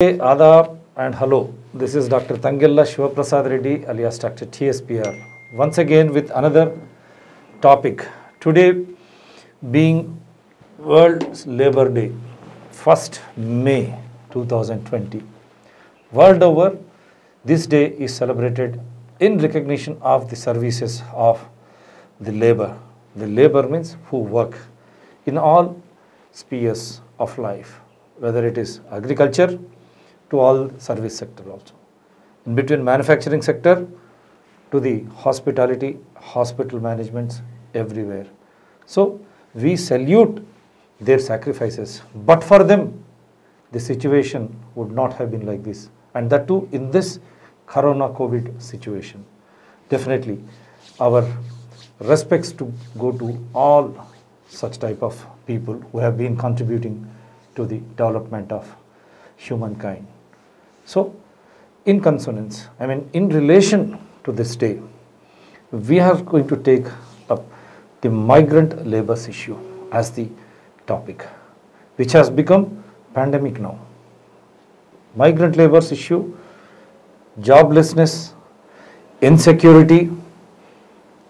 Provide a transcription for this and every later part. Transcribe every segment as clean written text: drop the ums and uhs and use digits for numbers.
Hey, Adab and hello. This is Dr. Tangella Shivaprasad Reddy alias Dr. TSPR. Once again with another topic. Today being World Labour Day, 1st May 2020. World over, this day is celebrated in recognition of the services of the labor. The labor means who work in all spheres of life, whether it is agriculture, to all service sector also. In between manufacturing sector to the hospitality, hospital managements, everywhere. So we salute their sacrifices, but for them the situation would not have been like this, and that too in this Corona COVID situation. Definitely our respects to go to all such type of people who have been contributing to the development of humankind. So, in consonance, in relation to this day, we are going to take up the migrant labours issue as the topic, which has become pandemic now. Migrant labours issue, joblessness, insecurity,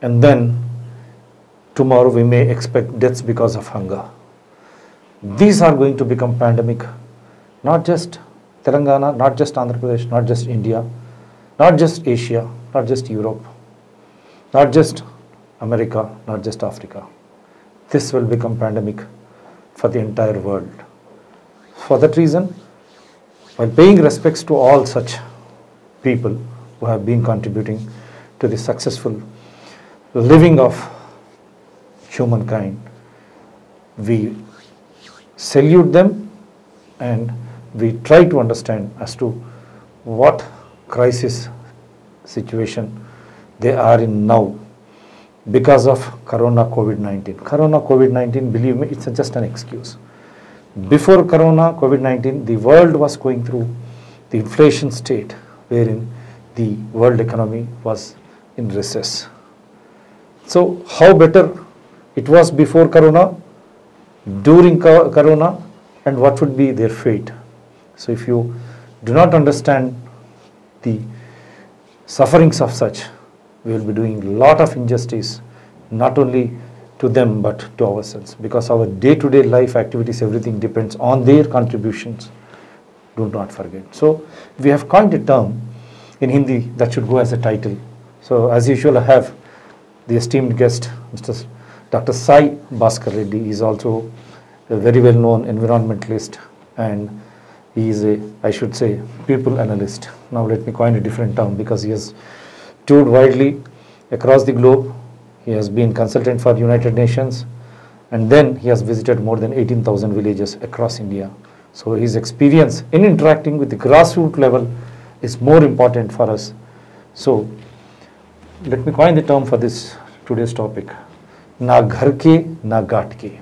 and then tomorrow we may expect deaths because of hunger. These are going to become pandemic, not just Telangana, not just Andhra Pradesh, not just India, not just Asia, not just Europe, not just America, not just Africa. This will become pandemic for the entire world. For that reason, while paying respects to all such people who have been contributing to the successful living of humankind, we salute them and we try to understand as to what crisis situation they are in now because of Corona COVID-19. Corona COVID-19, believe me, it's just an excuse. Before Corona COVID-19, the world was going through the inflation state wherein the world economy was in recess. So how better it was before Corona, during Corona, and what would be their fate? So if you do not understand the sufferings of such, we will be doing a lot of injustice, not only to them but to ourselves, because our day-to-day life activities, everything depends on their contributions. Do not forget. So we have coined a term in Hindi that should go as a title. So as usual, I have the esteemed guest, Mr. Dr. Sai Bhaskar Reddy. He is also a very well-known environmentalist, and he is a, I should say, people analyst. Now let me coin a different term, because he has toured widely across the globe. He has been consultant for United Nations, and then he has visited more than 18,000 villages across India. So his experience in interacting with the grassroots level is more important for us. So let me coin the term for this today's topic. Na ghar ke, na ghat ke.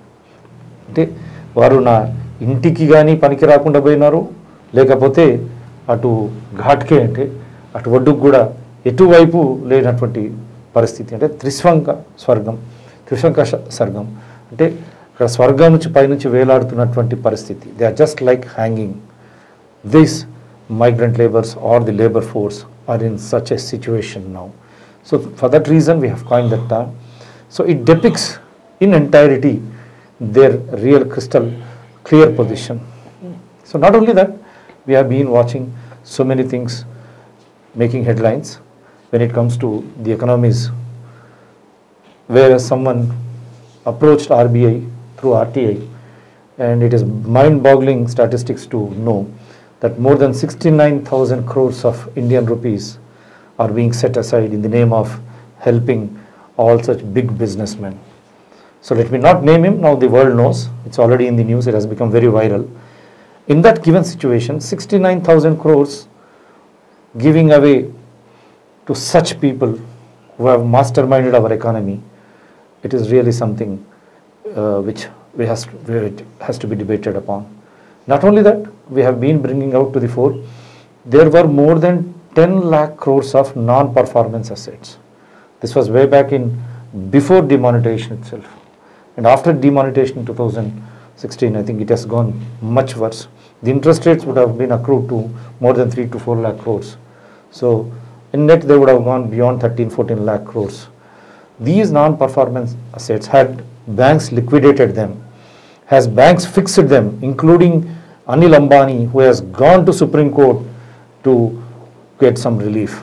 వారు నా ఇంటికి కానీ పనికి రాకుండా పోయినారు, లేకపోతే అటు ఘాట్కే అంటే అటు ఒడ్డుకు కూడా ఎటువైపు లేనటువంటి పరిస్థితి. అంటే త్రిశంక స్వర్గం అంటే ఇక్కడ స్వర్గం నుంచి పైనుంచి వేలాడుతున్నటువంటి పరిస్థితి. They are just like hanging. This migrant laborers or the labor force are in such a situation now. So for that reason we have coined that term. So it depicts in entirety their real crystal clear position. So not only that, we have been watching so many things making headlines when it comes to the economies, where someone approached RBI through RTI, and it is mind-boggling statistics to know that more than 69,000 crores of Indian rupees are being set aside in the name of helping all such big businessmen. So let me not name him, now the world knows, it's already in the news, it has become very viral. In that given situation, 69,000 crores giving away to such people who have masterminded our economy, it is really something which has to be debated upon. Not only that, we have been bringing out to the fore, there were more than 10 lakh crores of non-performance assets. This was way back in before demonetization itself. And after demonetization in 16, I think it has gone much worse. The interest rates would have been accrued to more than 3 to 4 lakh crores. So in net they would have gone beyond 13, 14 lakh crores. These non-performance assets, had banks liquidated them, has banks fixed them, including Anil Ambani, who has gone to Supreme Court to get some relief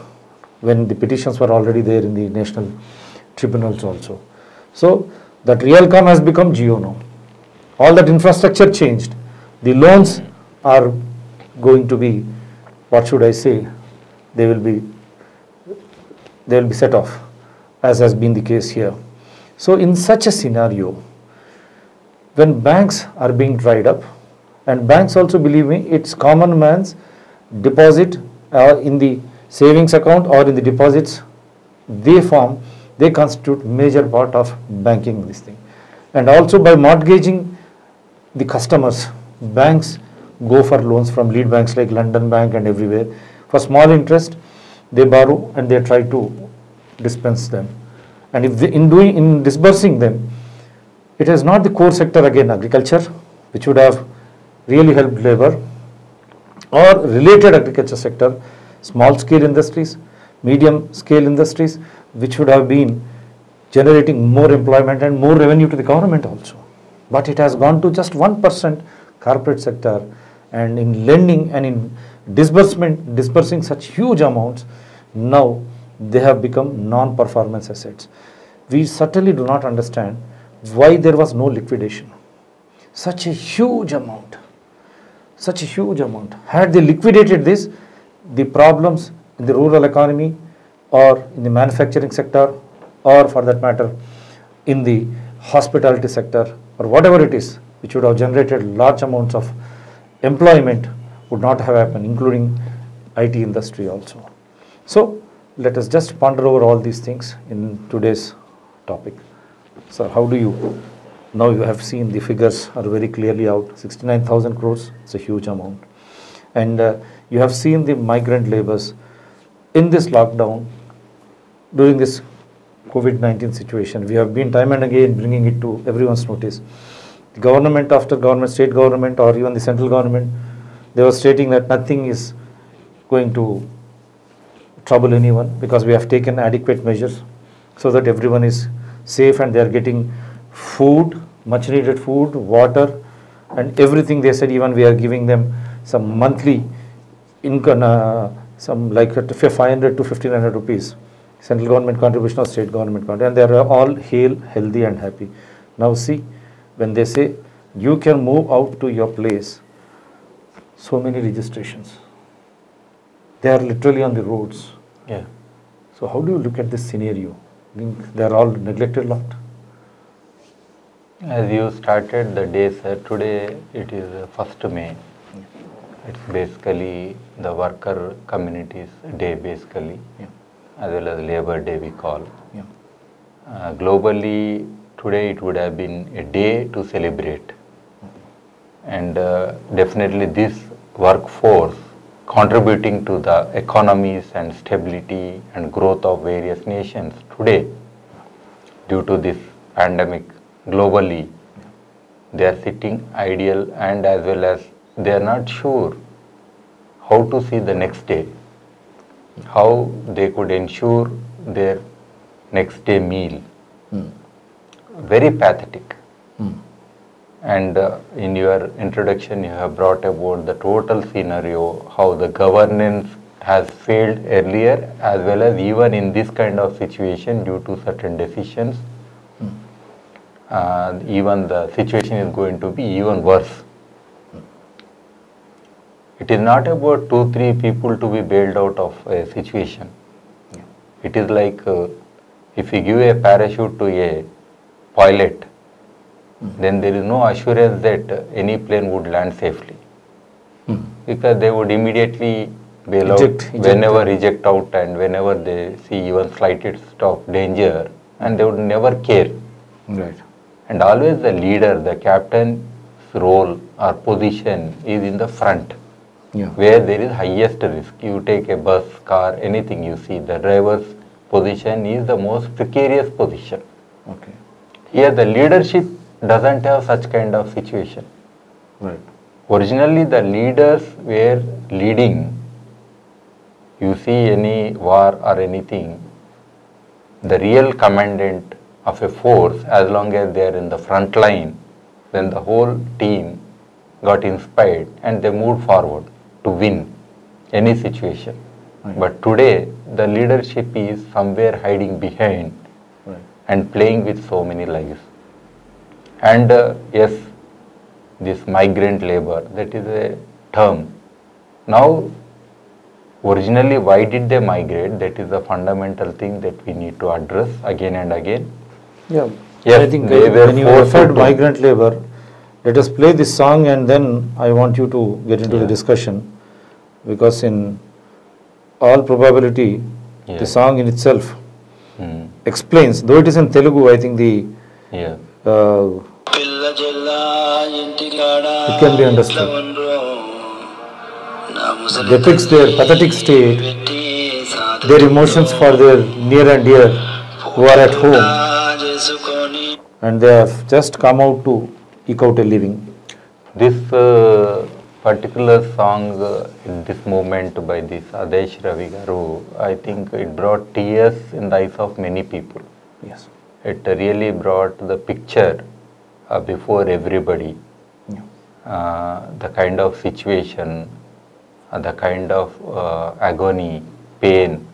when the petitions were already there in the national tribunals also. So that Realcom has become Jio now. All that infrastructure changed. The loans are going to be, what should I say, they will be set off, as has been the case here. So in such a scenario, when banks are being dried up, and banks also, believe me, it's common man's deposit in the savings account or in the deposits, they constitute major part of banking this thing. And also by mortgaging the customers, banks go for loans from lead banks like London Bank and everywhere. For small interest, they borrow and they try to dispense them. And if they, in disbursing them, it is not the core sector again, agriculture, which would have really helped labor, or related agriculture sector, small scale industries, medium scale industries, which would have been generating more employment and more revenue to the government also. But it has gone to just 1% corporate sector, and in lending and in disbursing such huge amounts, now they have become non-performance assets. We certainly do not understand why there was no liquidation. Such a huge amount. Had they liquidated this, the problems in the rural economy or in the manufacturing sector, or for that matter in the hospitality sector or whatever it is, which would have generated large amounts of employment, would not have happened, including IT industry also. So let us just ponder over all these things in today's topic. So how do you, now you have seen the figures are very clearly out, 69,000 crores, it's a huge amount. And you have seen the migrant laborers in this lockdown, during this COVID-19 situation. We have been time and again bringing it to everyone's notice. The government after government, state government or even the central government, they were stating that nothing is going to trouble anyone because we have taken adequate measures so that everyone is safe and they are getting food, much needed food, water and everything. They said even we are giving them some monthly income, some like 500 to 1500 rupees, central government contribution or state government contribution, and they are all healthy and happy. Now see, when they say you can move out to your place, so many registrations, they are literally on the roads. Yeah. So how do you look at this scenario? I think they are all neglected lot. As you started the day, sir, today it is 1st May. It's basically the worker community's day, basically, as well as Labor Day we call. Globally, today it would have been a day to celebrate. And definitely this workforce contributing to the economies and stability and growth of various nations today, due to this pandemic globally, they are sitting idle, and as well as they are not sure how to see the next day, how they could ensure their next day meal. Very pathetic. And in your introduction you have brought about the total scenario, how the governance has failed earlier, as well as even in this kind of situation due to certain decisions. Even the situation is going to be even worse. It is not about 2-3 people to be bailed out of a situation. It is like if you give a parachute to a pilot, then there is no assurance that any plane would land safely. Because they would immediately bail out, whenever eject out, and whenever they see even slightest of danger, and they would never care. Right. And always the leader, the captain's role or position is in the front, where there is highest risk. You take a bus, car, anything you see, the driver's position is the most precarious position. Okay. Here the leadership doesn't have such kind of situation. Right. Originally, the leaders were leading. You see any war or anything, the real commandant of a force, as long as they are in the front line, then the whole team got inspired and they moved forward to win any situation. Right. But today, the leadership is somewhere hiding behind Right. and playing with so many lives. And yes, this migrant labor, that is a term. Now, originally, why did they migrate? That is the fundamental thing that we need to address again and again. Yeah. Yes, I think they were when you forced referred to- migrant labor, let us play this song and then I want you to get into the Yeah. discussion, because in all probability, Yeah. the song in itself Hmm. explains, though it is in Telugu, I think Yeah. It can be understood. Depicts their pathetic state, their emotions for their near and dear who are at home, and they have just come out to eke out a living. This particular song, in this moment by this Adesh Ravi Garu, I think it brought tears in the eyes of many people. Yes. It really brought the picture before everybody, the kind of situation, the kind of agony, pain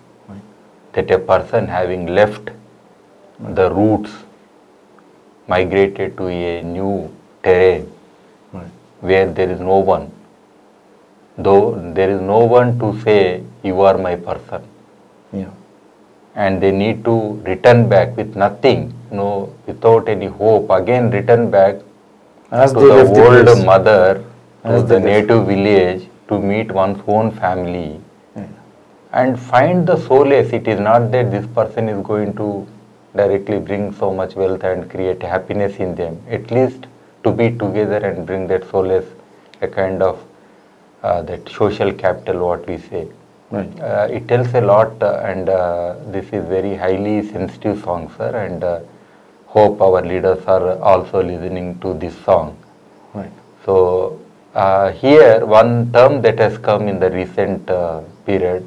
that a person having left the roots, migrated to a new terrain Right. where there is no one, though there is no one to say you are my person, Yeah. and they need to return back with nothing, no, without any hope, again return back As to they the left the old place. mother, to As the they left. native village, to meet one's own family Yeah. and find the solace. It is not that this person is going to directly bring so much wealth and create happiness in them. At least to be together and bring that solace, a kind of that social capital, what we say. Right. It tells a lot, and this is very highly sensitive song, sir, and hope our leaders are also listening to this song. Right. So here one term that has come in the recent period,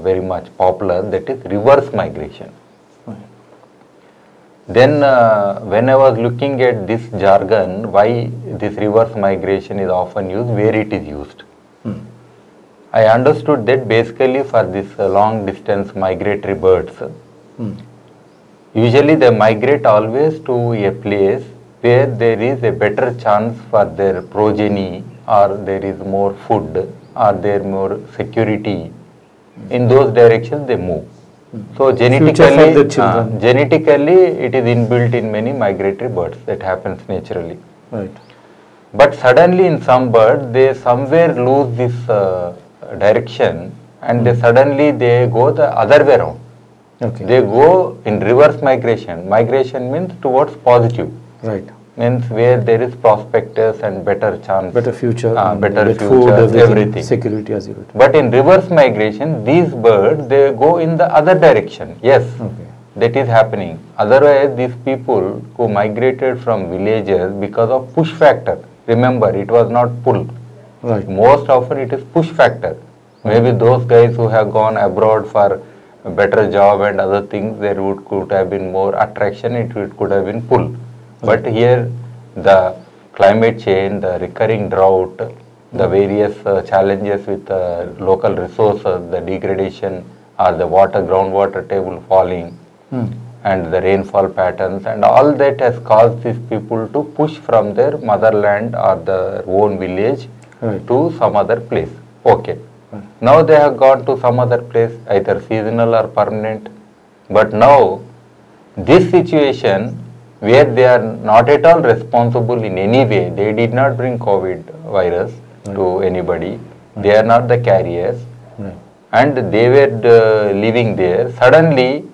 very much popular, that is reverse migration. Right. Then when I was looking at this jargon, why this reverse migration is often used, where it is used, I understood that basically for this long distance migratory birds, usually they migrate always to a place where there is a better chance for their progeny, or there is more food, or there more security. In those directions they move. So Future for their genetically, children. genetically it is inbuilt in many migratory birds. That happens naturally. Right. But suddenly in some birds, they somewhere lose this direction, and they suddenly they go the other way around. Okay. They go in reverse migration. Migration means towards positive, Right. means where there is prospectus and better chance. Better future. and better get future, food, everything. Security, as you would. But in reverse migration, these birds, they go in the other direction. Yes, Okay. that is happening. Otherwise, these people who migrated from villages because of push factor, remember, it was not pull. Right. Most often it is push factor. Maybe those guys who have gone abroad for a better job and other things, there could have been more attraction, it could have been pull. But here the climate change, the recurring drought, the various challenges with local resources, the degradation or the groundwater table falling, and the rainfall patterns, and all that has caused these people to push from their motherland or their own village Right. to some other place. Okay. Now they have gone to some other place, either seasonal or permanent. But now this situation where they are not at all responsible in any way, they did not bring COVID virus to anybody, they are not the carriers, Right. and they were living there. Suddenly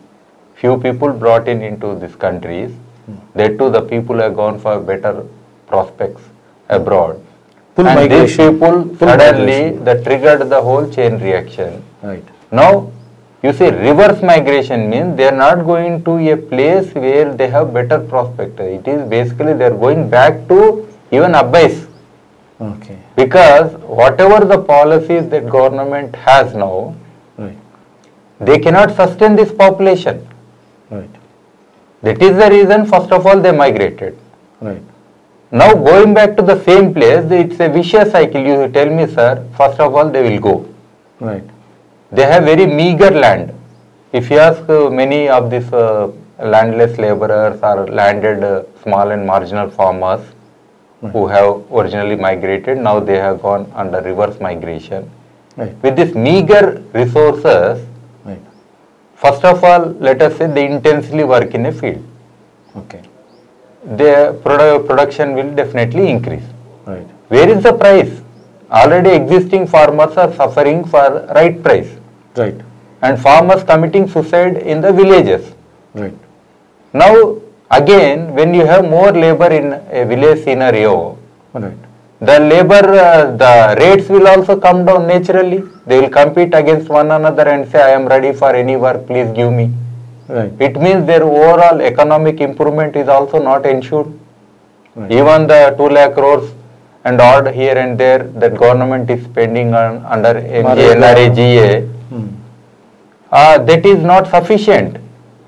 few people brought into these countries, that too the people have gone for better prospects abroad. Full And these migration. people Full suddenly migration. that triggered the whole chain reaction. Right. Now You see, reverse migration means they are not going to a place where they have better prospect. It is basically they are going back to even abyss. Okay. Because whatever the policies that government has now, Right. they cannot sustain this population. Right. That is the reason, first of all, they migrated. Right. Now going back to the same place, it's a vicious cycle. You tell me, sir, first of all, they will go. Right. They have very meager land. If you ask many of these landless laborers or landed small and marginal farmers who have originally migrated, now they have gone under reverse migration. Right. With these meager resources, Right. first of all, let us say they intensely work in a field. Okay. Their production will definitely increase. Right. Where is the price? Already existing farmers are suffering for right price. Right. And farmers committing suicide in the villages. Right. Now, again, when you have more labor in a village scenario, Right. the labor, the rates will also come down naturally. They will compete against one another and say, I am ready for any work, please give me. Right. It means their overall economic improvement is also not ensured. Right. Even the 2 lakh crores and odd here and there that government is spending on under NREGA, that is not sufficient.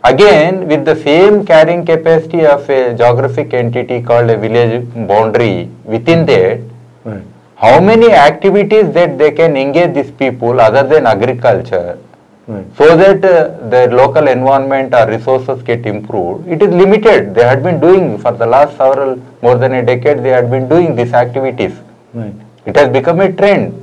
Again, with the same carrying capacity of a geographic entity called a village boundary, within that, Right. how many activities that they can engage these people other than agriculture, Right. so that their local environment or resources get improved, it is limited. They had been doing for the last more than a decade, they had been doing these activities. Right. It has become a trend.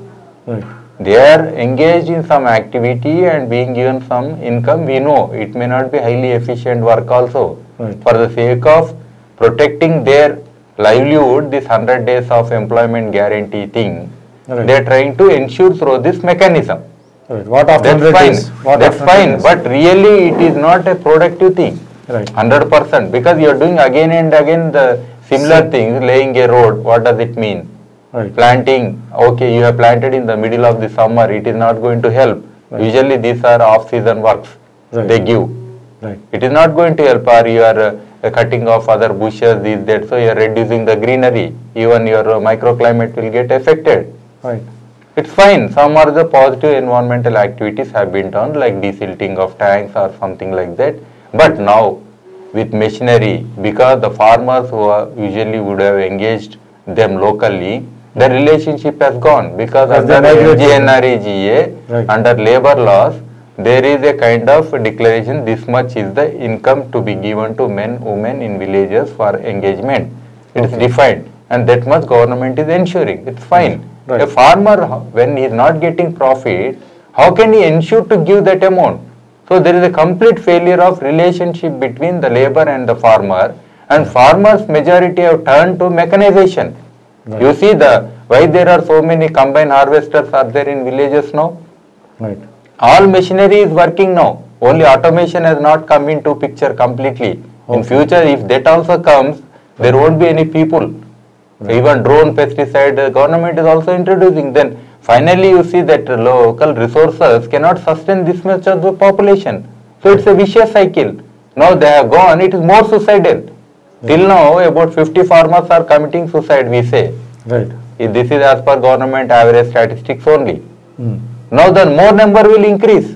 Right. They are engaged in some activity and being given some income. We know it may not be highly efficient work also. Right. For the sake of protecting their livelihood, this 100 days of employment guarantee thing, Right. they are trying to ensure through this mechanism. Right. What after That's 100 fine. days? What That's after 100 fine. days? But really, it is not a productive thing. Right. 100%. Because you are doing again and again the similar things, laying a road. What does it mean? Right. Planting. Okay, you have planted in the middle of the summer. It is not going to help. Right. Usually, these are off-season works. Right. They give. Right. It is not going to help. Or you are cutting off other bushes, this, that. So you are reducing the greenery. Even your microclimate will get affected. Right. It's fine. Some are the positive environmental activities have been done, like desilting of tanks or something like that. But now, with machinery, because the farmers who are usually would have engaged them locally, the relationship has gone. Because As they under migrate. NGNREGA, Right. under labor laws, there is a kind of declaration, this much is the income to be given to men, women in villages for engagement. It is defined. And that much government is ensuring. It's fine. Right. A farmer, when he is not getting profit, how can he ensure to give that amount? So there is a complete failure of relationship between the labor and the farmer, and farmers majority have turned to mechanization. Right. You see why there are so many combine harvesters are there in villages now? Right. All machinery is working now. Only automation has not come into picture completely. In future, if that also comes, there won't be any people. Even drone pesticide, government is also introducing. Then finally you see that local resources cannot sustain this much of the population. So it's a vicious cycle. Now they have gone, it is more suicidal. Till now about 50 farmers are committing suicide, we say. Right. This is as per government average statistics only. Mm. Now the more number will increase.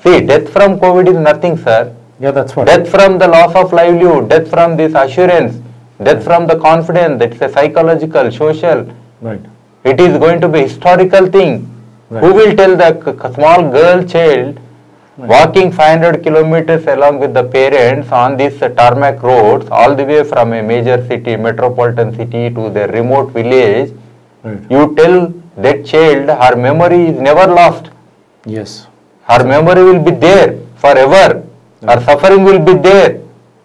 See, death from COVID is nothing, sir. Yeah, that's what. Death from the loss of livelihood, death from this assurance, death from the confidence, that's a psychological, social. Right. It is going to be historical thing. Right. Who will tell the small girl child walking 500 kilometers along with the parents on these tarmac roads all the way from a major city, metropolitan city to the remote village? Right. You tell that child her memory is never lost. Yes. Her memory will be there forever. Her suffering will be there.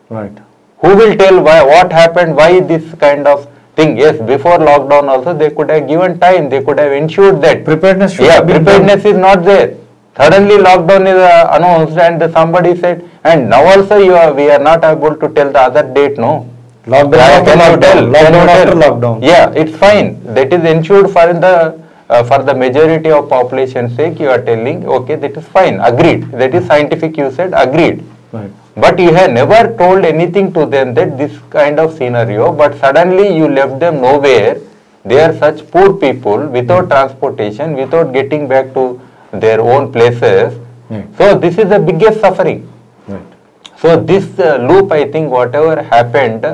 Right. Who will tell why, what happened, why this kind of thing? Yes, before lockdown also they could have given time, they could have ensured that. Preparedness should Yeah, have been done. preparedness is not there. Suddenly lockdown is announced and somebody said, and now also we are not able to tell the other date, no? Lockdown Yeah, after can you lockdown. tell? Can Lockdown you after tell? lockdown. Yeah, it's fine. That is ensured for the for the majority of population's sake, you are telling, okay, that is fine, agreed. That is scientific, you said, agreed. Right. But you have never told anything to them that this kind of scenario, but suddenly you left them nowhere. They are such poor people without transportation, without getting back to their own places. So this is the biggest suffering. Right. So this loop, I think whatever happened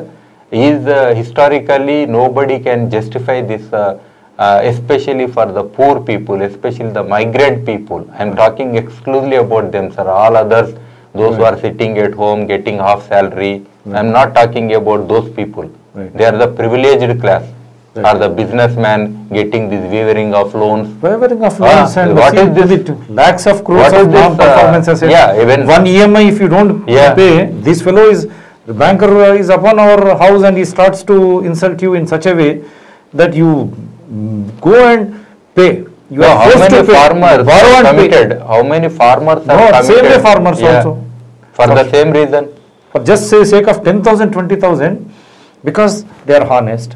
is historically nobody can justify this, especially for the poor people, especially the migrant people. I am talking exclusively about them, sir. All others, those who are sitting at home getting half salary, I am not talking about those people. They are the privileged class. Or the businessman getting this waivering of loans. Waivering of loans and what is this? Lakhs of crores What is of this, non-performances. even one EMI if you don't pay, this fellow is, the banker is upon our house and he starts to insult you in such a way that you go and pay. You are how forced many to pay. farmers Borrow are and pay. committed? How many farmers are No, committed? same way farmers also. For the same reason. For just say sake of 10,000, 20,000, because they are honest,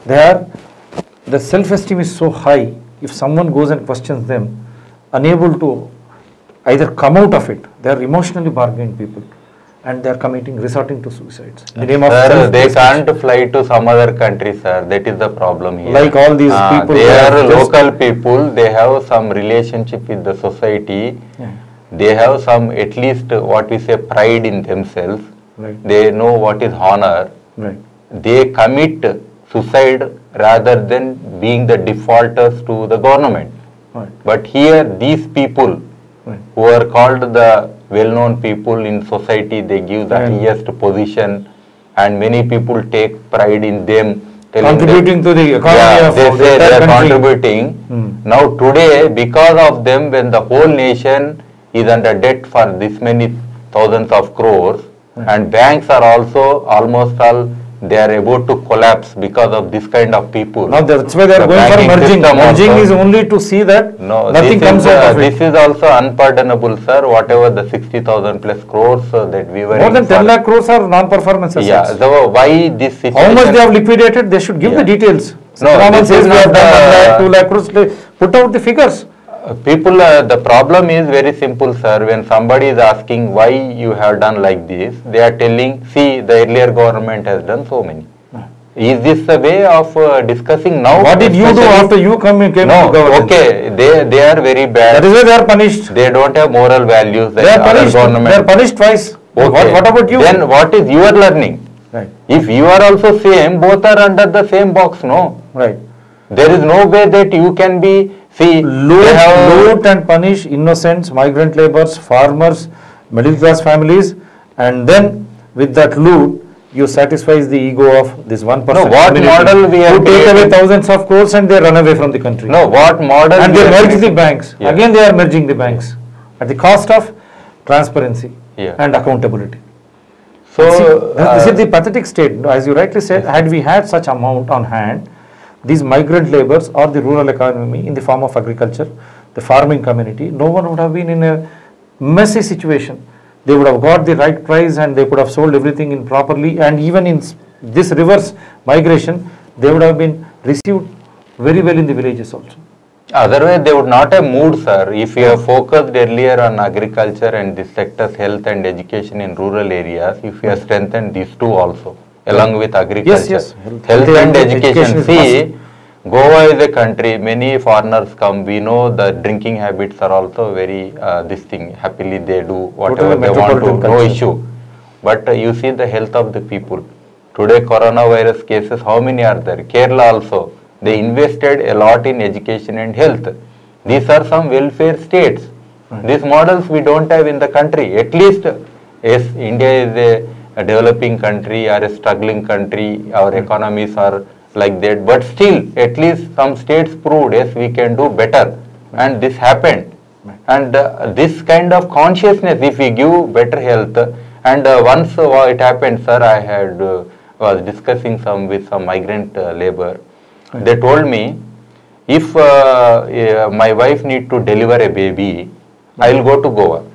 the self-esteem is so high. If someone goes and questions them, unable to either come out of it, they are emotionally bargained people, and they are resorting to suicides. In the name of Sir, they can't fly to some other country, sir. That is the problem here. Like all these people, they are local people. They have some relationship with the society. They have some, at least what we say, pride in themselves. Right. They know what is honor. Right. They commit suicide rather than being the defaulters to the government. Right. But here, these people who are called the well-known people in society, they give the highest position, and many people take pride in them. Contributing to the economy of they say they are country. contributing. Now today, because of them, when the whole nation is under debt for this many thousands of crores, and banks are also almost all, they are about to collapse because of this kind of people. Now that's why they are going for merging. Merging is only to see that nothing comes out of it. This is also unpardonable, sir. Whatever the 60,000 plus crores that we were more than 10 lakh crores are non-performance assets. Yeah. So why this situation? How much they have liquidated? They should give the details. No, Raman says we have done 1 lakh, 2 lakh crores. Put out the figures. People, the problem is very simple, sir. When somebody is asking why you have done like this, they are telling, see, the earlier government has done so many. Is this the way of discussing now? What did you do after you came to government? Okay, they are very bad. That is why they are punished. They don't have moral values. They are punished. They are punished twice. Okay. What about you? Then what is your learning? Right. If you are also same, both are under the same box, no? Right. There is no way that you can be, see, loot and punish innocents, migrant laborers, farmers, middle class families, and then with that loot, you satisfy the ego of this 1%. No, what model we are who take away thousands of crores and they run away from the country. No, what model? And they merge the banks. Yeah. Again, they are merging the banks at the cost of transparency and accountability. So, this is the pathetic state. As you rightly said, had we had such amount on hand, these migrant laborers or the rural economy in the form of agriculture, the farming community, no one would have been in a messy situation. They would have got the right price and they could have sold everything in properly, and even in this reverse migration, they would have been received very well in the villages also. Otherwise, they would not have moved, sir. If you have focused earlier on agriculture and this sector's health and education in rural areas, if you have strengthened these two also, along with agriculture, yes. Health and education. See, Goa is a country, many foreigners come, we know the drinking habits are also very, happily they do whatever they want to, no issue. But you see the health of the people. Today coronavirus cases, how many are there? Kerala also, they invested a lot in education and health. These are some welfare states. These models we don't have in the country. At least, yes, India is a developing country or a struggling country, our economies are like that, but still at least some states proved, yes, we can do better, and this happened. And this kind of consciousness, if we give better health, and once it happened, sir, I had was discussing with some migrant labor. They told me, if my wife need to deliver a baby, I will go to Goa.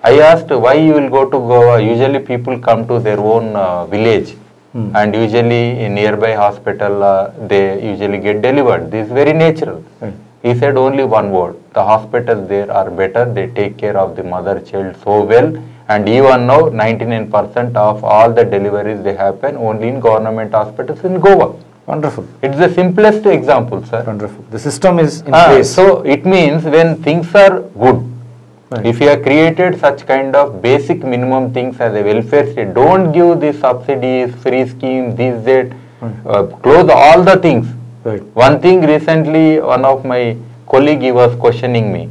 I asked, why you will go to Goa? Usually people come to their own village. and usually in nearby hospital they usually get delivered. This is very natural. Right. He said only one word, the hospitals there are better, they take care of the mother child so well, and even now 99% of all the deliveries they happen only in government hospitals in Goa. Wonderful. It's the simplest example, sir. Wonderful. The system is in place. So it means when things are good, Right. if you have created such kind of basic minimum things as a welfare state, don't give the subsidies, free schemes, this, that, close all the things. Right. One thing recently, one of my colleague he was questioning me,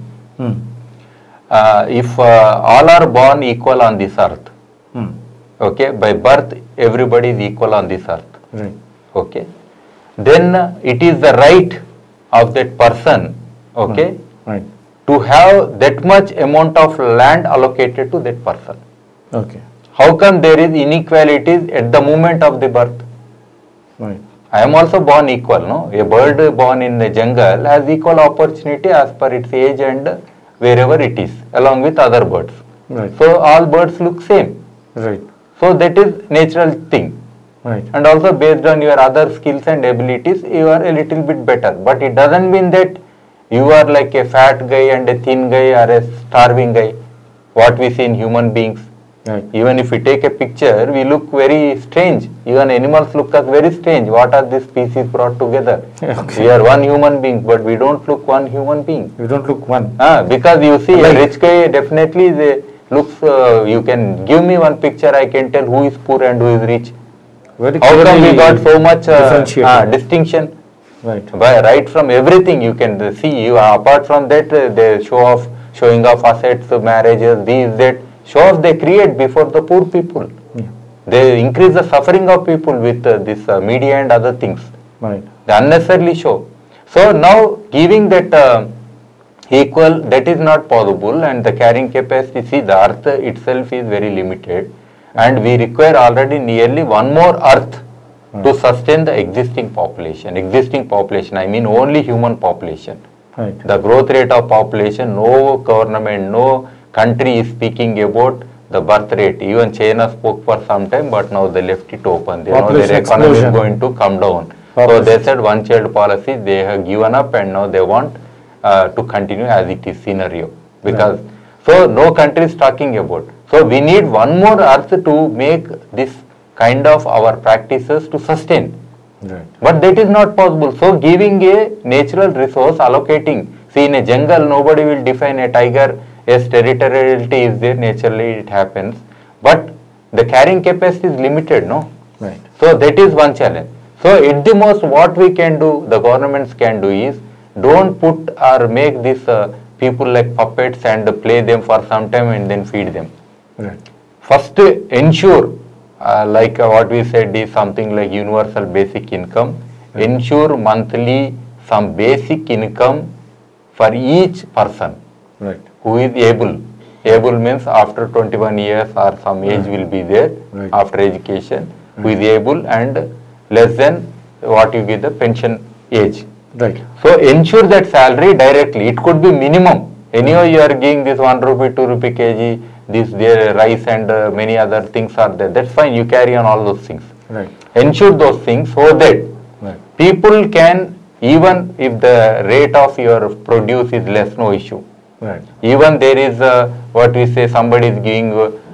if all are born equal on this earth, okay, by birth everybody is equal on this earth, Right. okay, then it is the right of that person, okay, Right. to have that much amount of land allocated to that person. Okay. How come there is inequalities at the moment of the birth? Right. I am also born equal, no? A bird born in the jungle has equal opportunity as per its age and wherever it is, along with other birds. Right. So all birds look same. Right. So that is natural thing. Right. And also based on your other skills and abilities, you are a little bit better. But it doesn't mean that you are like a fat guy and a thin guy or a starving guy, what we see in human beings. Right. Even if we take a picture, we look very strange. Even animals look us very strange. What are these species brought together? Okay. We are one human being, but we don't look one human being. You don't look one. Because you see, Like- a rich guy definitely looks, you can give me one picture, I can tell who is poor and who is rich. Very How come we clearly got so much differentiated. distinction? Right. Right from everything you can see. You apart from that, they showing off assets, marriages, these, that. Show off they create before the poor people. Yeah. They increase the suffering of people with this media and other things. Right. They unnecessarily show. So now giving that equal, that is not possible, and the carrying capacity, see the earth itself is very limited, and we require already nearly one more earth to sustain the existing population. Existing population, I mean only human population. Right. The growth rate of population, no government, no country is speaking about the birth rate. Even China spoke for some time, but now they left it open. They know Population their economy is explosion. going to come down. So Population. they said one child policy, they have given up, and now they want to continue as it is scenario. Because so no country is talking about. So we need one more earth to make this kind of our practices to sustain. Right. But that is not possible. So giving a natural resource, allocating. See, in a jungle, nobody will define a tiger. Yes, territoriality is there, naturally it happens. But the carrying capacity is limited, no? Right. So that is one challenge. So at the most, what we can do, the governments can do is, don't put or make these people like puppets and play them for some time and then feed them. Right. First, ensure, like what we said is something like universal basic income. Ensure monthly some basic income for each person Right. who is able. Able means after 21 years or some age will be there Right. after education, who is able and less than what you give the pension age. Right. So ensure that salary directly. It could be minimum. Anyway, you are giving this 1 rupee, 2 rupee kg, this there rice and many other things are there. That's fine. You carry on all those things. Right. Ensure those things so that Right. people can, even if the rate of your produce is less, no issue. Right. Even there is what we say, somebody is giving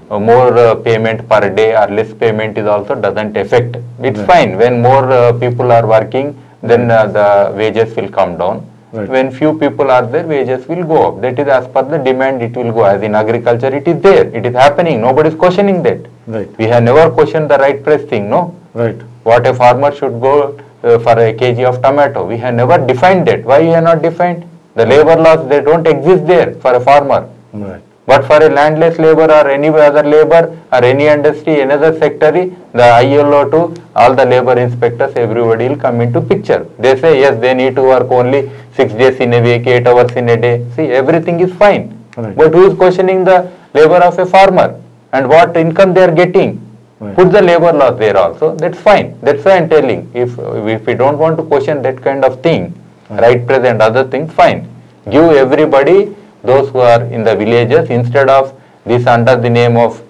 more payment per day or less payment is also doesn't affect. It's Right. fine. When more people are working, then the wages will come down. Right. When few people are there, wages will go up. That is as per the demand it will go. As in agriculture, it is there. It is happening. Nobody is questioning that. Right. We have never questioned the right price thing, no? Right. What a farmer should go for a kg of tomato. We have never defined that. Why we have not defined? The labor laws, they don't exist there for a farmer. Right. But for a landless labor or any other labor or any industry, another sector, the ILO to all the labor inspectors, everybody will come into picture. They say, yes, they need to work only 6 days in a week, 8 hours in a day. See, everything is fine. Right. But who is questioning the labor of a farmer and what income they are getting? Right. Put the labor laws there also. That's fine. That's why I'm telling. If we don't want to question that kind of thing, right price and other things, fine. Give everybody, those who are in the villages, instead of this under the name of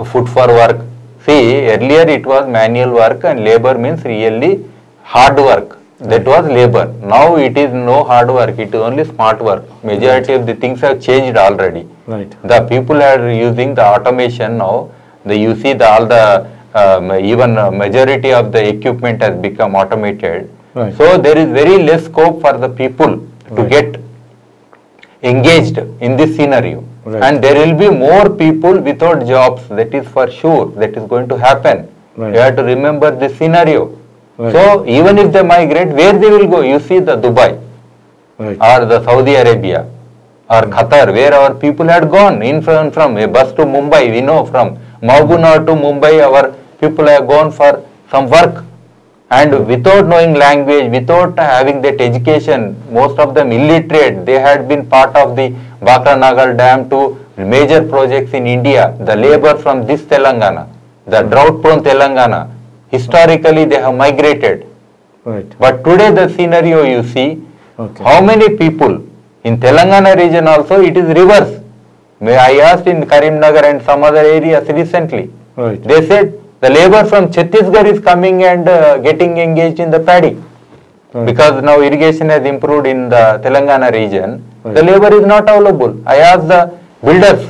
food for work, See, earlier it was manual work and labor means really hard work. That was labor. Now it is no hard work, it is only smart work. Majority of the things have changed already. Right. The people are using the automation now. You see all the even majority of the equipment has become automated. Right. So there is very less scope for the people to get engaged in this scenario. Right. And there will be more people without jobs. That is for sure. That is going to happen. Right. You have to remember this scenario. Right. So even if they migrate, where they will go? You see the Dubai Right. or the Saudi Arabia or Qatar, where our people had gone in from a bus to Mumbai. We know from Mahabubnagar to Mumbai, our people have gone for some work. And without knowing language, without having that education, most of them illiterate, they had been part of the Bakranagar Dam to major projects in India. The labor from this Telangana, the drought-prone Telangana, historically they have migrated. Right. But today the scenario you see, Okay. how many people in Telangana region also it is reverse. I asked in Karimnagar and some other areas recently. Right. They said the labor from Chhattisgarh is coming and getting engaged in the paddy. Right. Because now irrigation has improved in the Telangana region. Right. The labor is not available. I asked the builders,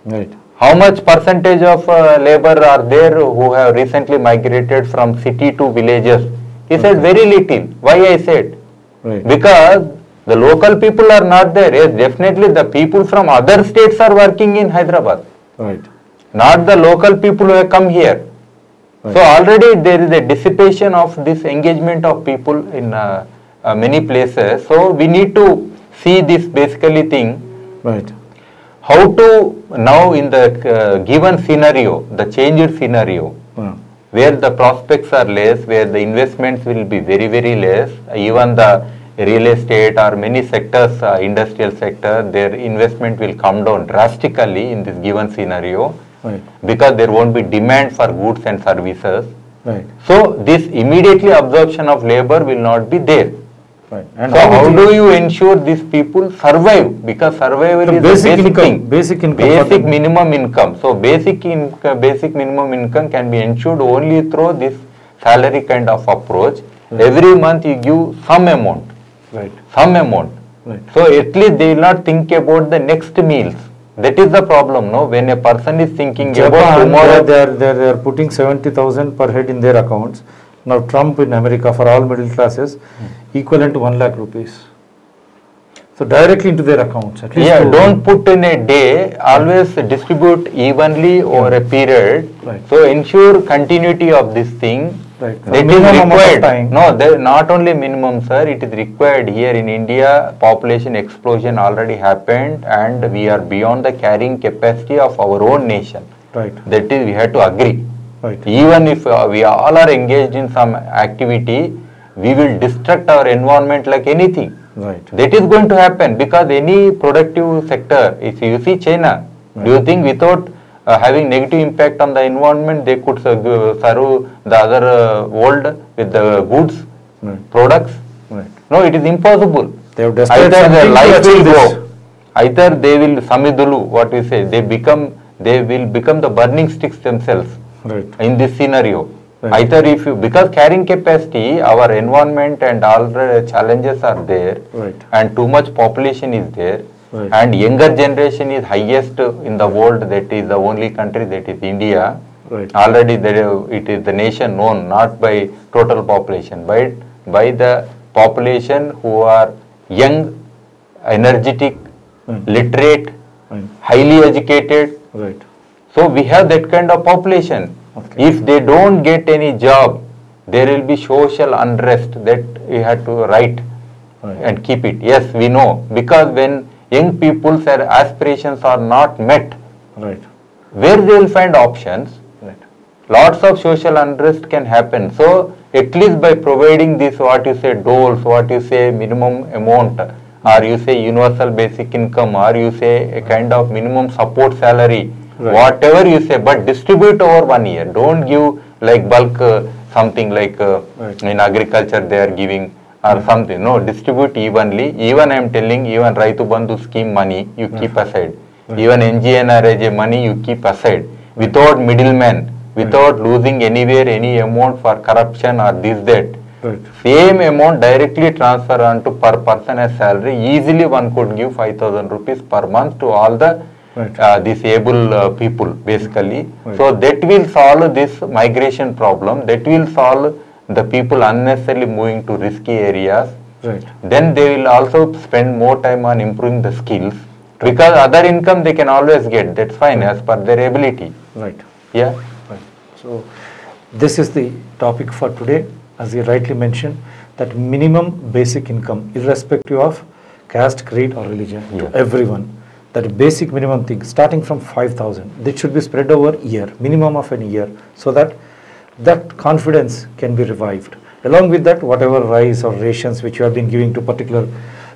Right. how much percentage of labor are there who have recently migrated from city to villages? He said very little. Why I said? Right. Because the local people are not there. Yes, definitely the people from other states are working in Hyderabad. Right. Not the local people who have come here. Right. So already there is a dissipation of this engagement of people in many places. So we need to see this basically thing. Right. How to now in the given scenario, the changed scenario, where the prospects are less, where the investments will be very, very less, even the real estate or many sectors, industrial sector, their investment will come down drastically in this given scenario. Right. Because there won't be demand for goods and services. Right. So this immediately absorption of labor will not be there. Right. And So how it do is- you ensure these people survive? Because survival The is basic the basic income, thing. basic income for Basic them. minimum income. So basic minimum income can be ensured only through this salary kind of approach. Every month you give some amount. Right. Some amount. Right. So at least they will not think about the next meals. That is the problem, no? When a person is thinking about Japan, tomorrow. they are putting 70,000 per head in their accounts. Now Trump in America for all middle classes, equivalent to 1 lakh rupees. So directly into their accounts. At least Yeah, to- don't put in a day, always distribute evenly over a period. Right. So ensure continuity of this thing. Right. For That is minimum amount of required. time. No, not only minimum, sir, it is required here in India. Population explosion already happened and we are beyond the carrying capacity of our own nation. Right. That is, we have to agree. Right. Even if we all are engaged in some activity, we will destruct our environment like anything. Right. That is going to happen because any productive sector, if you see China, do you think without having negative impact on the environment, they could serve the other world with the goods, Right. products? Right. No, it is impossible. They have destroyed Either their something to life will achieve this. go, either they will samidulu, what we say, they will become the burning sticks themselves Right. in this scenario. Right. Either if you, because carrying capacity, our environment and all the challenges are there, Right. and too much population is there, Right. and younger generation is highest in the world. That is the only country, that is India. Right. Already it is the nation known not by total population, but by the population who are young, energetic, literate, Right. highly educated. Right. So we have that kind of population. Okay. If they don't get any job, there will be social unrest. That we have to write Right. and keep it. Yes, we know. Because when young people's aspirations are not met, Right. where they will find options, Right. lots of social unrest can happen. So at least by providing this, what you say, doles, what you say, minimum amount, or you say universal basic income, or you say a kind of minimum support salary, Right. whatever you say, but distribute over 1 year. Don't give like bulk something like Right. in agriculture they are giving or something. No, distribute evenly. Even I am telling, even Raitu Bandhu scheme money you keep aside. Right. Even NGNRJ money you keep aside. Without middleman, without losing anywhere any amount for corruption or this that. Right. Same amount directly transfer onto per person as salary. Easily one could give 5,000 rupees per month to all the Right. disabled people basically. Right. So that will solve this migration problem. That will solve the people unnecessarily moving to risky areas. Right. Then they will also spend more time on improving the skills, because other income they can always get. That's fine as per their ability. Right. Yeah. Right. So this is the topic for today. As you rightly mentioned, that minimum basic income, irrespective of caste, creed or religion, Yeah. to everyone, that basic minimum thing, starting from 5,000, that should be spread over year, minimum of a year, so that that confidence can be revived. Along with that, whatever rice or rations which you have been giving to particular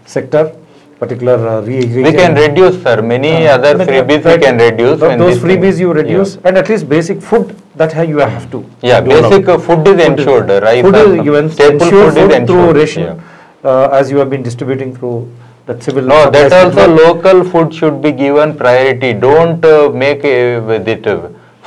sector, particular region. We can reduce, sir. Many other freebies we can reduce. when Those this thing- freebies you reduce, Yeah. and at least basic food that you have to. Yeah, do allow. basic food is ensured. Rice Food or is some given, staple ensured food is food through ensured. ration, as you have been distributing through that civil. No, that supplies also network. local food should be given priority. Don't make with it.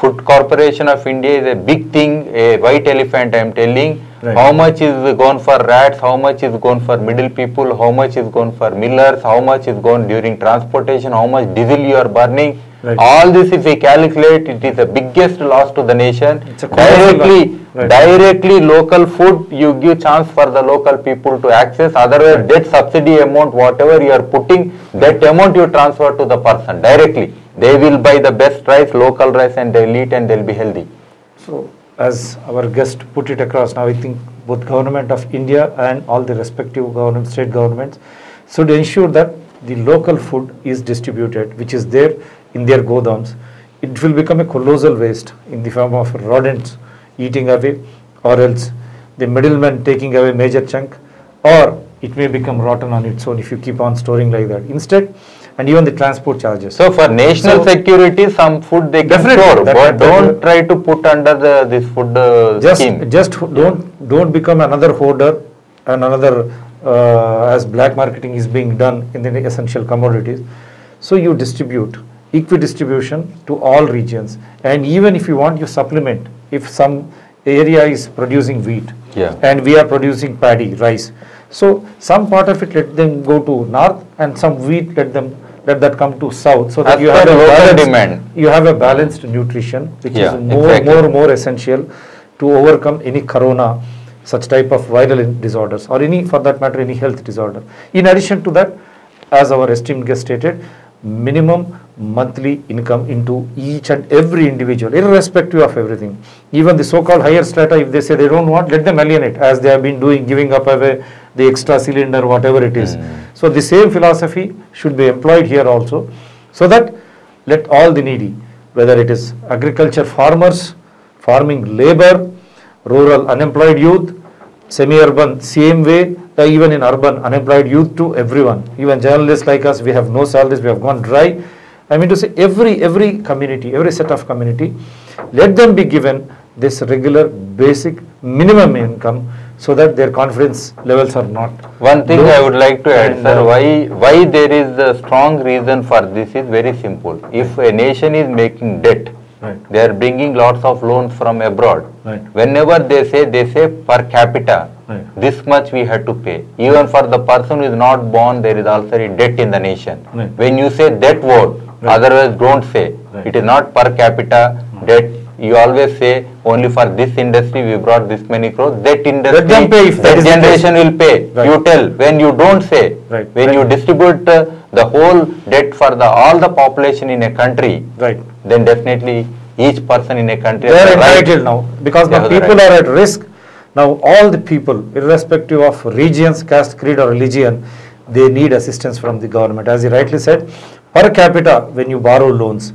Food Corporation of India is a big thing, a white elephant I am telling. Right. How much is gone for rats, how much is gone for middle people, how much is gone for millers, how much is gone during transportation, how much diesel you are burning. Right. All this if we calculate, it is the biggest loss to the nation. It's a colossal Directly, loss. Right. directly local food, you give chance for the local people to access. Otherwise, that subsidy amount, whatever you are putting, that amount you transfer to the person directly. They will buy the best rice, local rice, and they'll eat and they'll be healthy. So, as our guest put it across, now I think both government of India and all the respective government, state governments should ensure that the local food is distributed, which is there in their godowns. It will become a colossal waste in the form of rodents eating away, or else the middleman taking away major chunk, or it may become rotten on its own if you keep on storing like that. Instead, and even the transport charges. So for national So- security, some food they can Definitely, store, that- but that- don't try to put under this food scheme. Just don't become another hoarder and another as black marketing is being done in the essential commodities. So you distribute equidistribution to all regions, and even if you want, you supplement. If some area is producing wheat, Yeah. and we are producing paddy, rice, so some part of it let them go to north, and some wheat let that come to south, so that As you per have a local balanced, demand. you have a balanced nutrition, which Yeah, is exactly. more essential to overcome any corona, such type of viral disorders, or any, for that matter, any health disorder. In addition to that, as our esteemed guest stated, minimum monthly income into each and every individual, irrespective of everything. Even the so-called higher strata, if they say they don't want, let them alienate, as they have been doing, giving up away the extra cylinder, whatever it is. So the same philosophy should be employed here also, so that let all the needy, whether it is agriculture farmers, farming labor, rural unemployed youth, semi-urban same way, even in urban unemployed youth, to everyone. Even journalists like us, we have no salaries, we have gone dry. I mean to say, every community, every set of community, let them be given this regular basic minimum income, so that their confidence levels are not One thing low. I would like to add, And, sir, why there is a strong reason for this is very simple. If a nation is making debt, Right. they are bringing lots of loans from abroad. Right. Whenever they say per capita, Right. this much we have to pay. Even for the person who is not born, there is also a debt in the nation. Right. When you say that word, Right. otherwise don't say. Right. It is not per capita debt. You always say only for this industry we brought this many crores. That industry, Let them pay if that that is the generation case. will pay. Right. You tell. When you don't say, Right. when Right. you distribute the whole debt for all the population in a country, Right. then definitely each person in a country They has are the right. entitled now, because They now have the people right. are at risk. Now all the people, irrespective of regions, caste, creed or religion, they need assistance from the government. As you rightly said, per capita, when you borrow loans,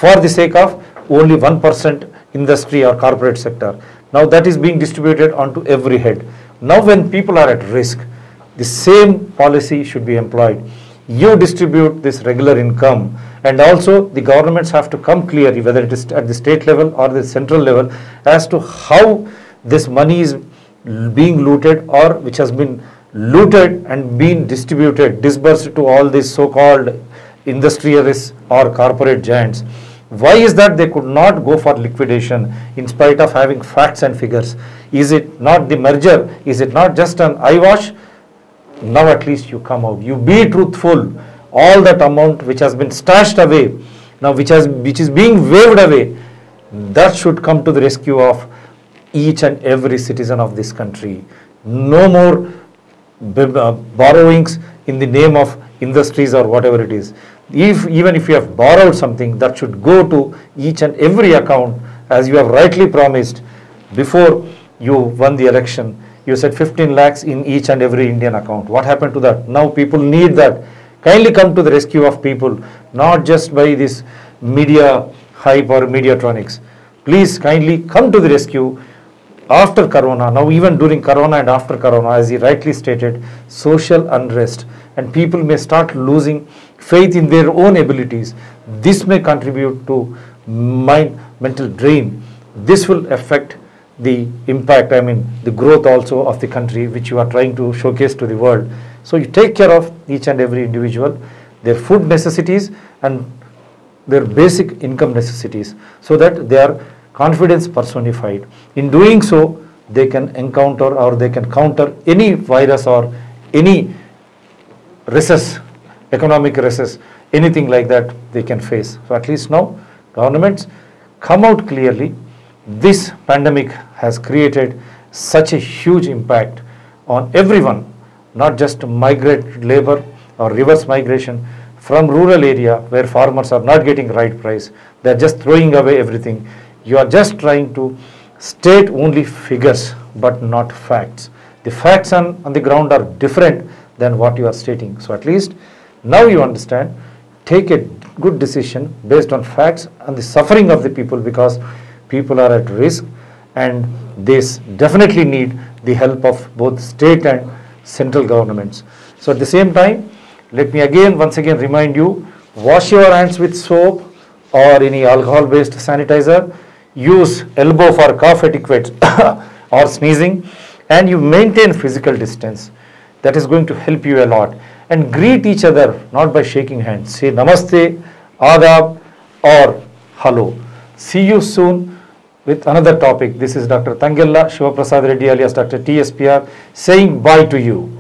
for the sake of only 1% industry or corporate sector, now that is being distributed onto every head. Now when people are at risk, the same policy should be employed. You distribute this regular income, and also the governments have to come clearly, whether it is at the state level or the central level, as to how this money is being looted, or which has been looted and been distributed, disbursed to all these so-called industrialists or corporate giants. Why is that they could not go for liquidation in spite of having facts and figures? Is it not the merger? Is it not just an eyewash? Now at least you come out. You be truthful. All that amount which has been stashed away, now which is being waved away, that should come to the rescue of each and every citizen of this country. No more borrowings in the name of industries or whatever it is. Even if you have borrowed something, that should go to each and every account as you have rightly promised before you won the election. You said 15 lakhs in each and every Indian account. What happened to that? Now people need that. Kindly come to the rescue of people, not just by this media hype or mediatronics. Please kindly come to the rescue after Corona. Now even during Corona and after Corona, as he rightly stated, social unrest, and people may start losing faith in their own abilities. This may contribute to mental drain. This will affect the impact, the growth also of the country, which you are trying to showcase to the world. So you take care of each and every individual, their food necessities and their basic income necessities, so that they are confidence personified. In doing so, they can encounter or they can counter any virus or any recess, economic recess, anything like that they can face. So at least now governments come out clearly. This pandemic has created such a huge impact on everyone, not just migrant labor or reverse migration from rural area where farmers are not getting right price. They are just throwing away everything. You are just trying to state only figures but not facts. The facts on the ground are different than what you are stating. So at least now you understand, take a good decision based on facts and the suffering of the people, because people are at risk and they definitely need the help of both state and central governments. So at the same time, let me once again remind you, wash your hands with soap or any alcohol based sanitizer, use elbow for cough etiquette or sneezing, and you maintain physical distance. That is going to help you a lot. And greet each other not by shaking hands. Say namaste, adab or hello. See you soon with another topic. This is Dr. Tangella Shivaprasad Reddy alias Dr. TSPR saying bye to you.